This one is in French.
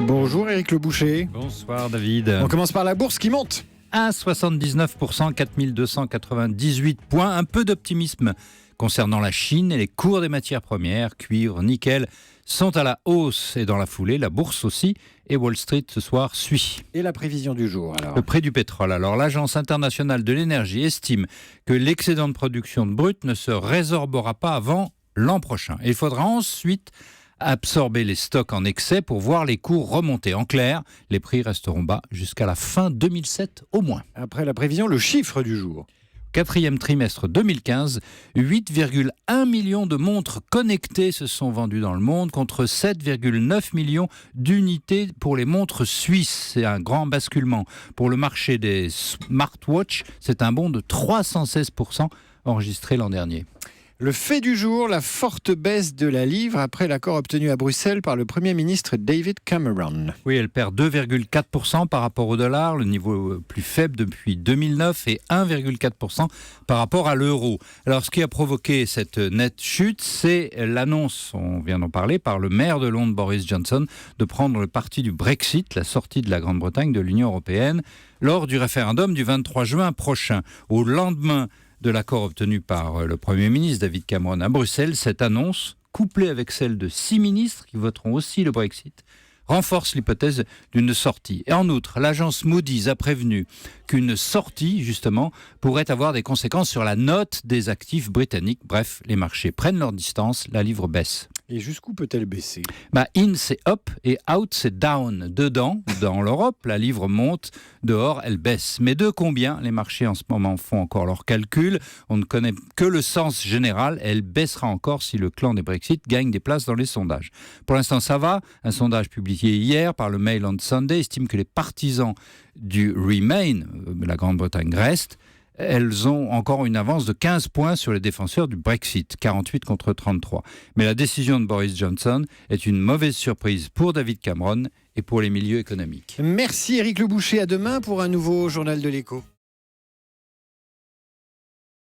Bonjour Éric Le Boucher. Bonsoir David. On commence par la bourse qui monte. 1,79%, 4298 points. Un peu d'optimisme concernant la Chine et les cours des matières premières, cuivre, nickel, sont à la hausse et dans la foulée, la bourse aussi, et Wall Street ce soir suit. Et la prévision du jour alors? Le prix du pétrole. Alors l'Agence internationale de l'énergie estime que l'excédent de production de brut ne se résorbera pas avant l'an prochain. Et il faudra ensuite absorber les stocks en excès pour voir les cours remonter. En clair, les prix resteront bas jusqu'à la fin 2007 au moins. Après la prévision, le chiffre du jour. Quatrième trimestre 2015, 8,1 millions de montres connectées se sont vendues dans le monde contre 7,9 millions d'unités pour les montres suisses. C'est un grand basculement. Pour le marché des smartwatches, c'est un bond de 316% enregistré l'an dernier. Le fait du jour, la forte baisse de la livre après l'accord obtenu à Bruxelles par le Premier ministre David Cameron. Oui, elle perd 2,4% par rapport au dollar, le niveau plus faible depuis 2009, et 1,4% par rapport à l'euro. Alors, ce qui a provoqué cette nette chute, c'est l'annonce, on vient d'en parler, par le maire de Londres, Boris Johnson, de prendre le parti du Brexit, la sortie de la Grande-Bretagne de l'Union européenne, lors du référendum du 23 juin prochain. Au lendemain de l'accord obtenu par le Premier ministre David Cameron à Bruxelles, cette annonce, couplée avec celle de 6 ministres qui voteront aussi le Brexit, renforce l'hypothèse d'une sortie. Et en outre, l'agence Moody's a prévenu qu'une sortie, justement, pourrait avoir des conséquences sur la note des actifs britanniques. Bref, les marchés prennent leur distance, la livre baisse. Et jusqu'où peut-elle baisser? In, c'est up et out, c'est down. Dedans, dans l'Europe, la livre monte. Dehors, elle baisse. Mais de combien? Les marchés en ce moment font encore leurs calculs. On ne connaît que le sens général. Elle baissera encore si le clan des Brexit gagne des places dans les sondages. Pour l'instant, ça va. Un sondage publié hier par le Mail on Sunday estime que les partisans du Remain, la Grande-Bretagne reste, elles ont encore une avance de 15 points sur les défenseurs du Brexit, 48 contre 33. Mais la décision de Boris Johnson est une mauvaise surprise pour David Cameron et pour les milieux économiques. Merci Éric Le Boucher, à demain pour un nouveau Journal de l'Écho.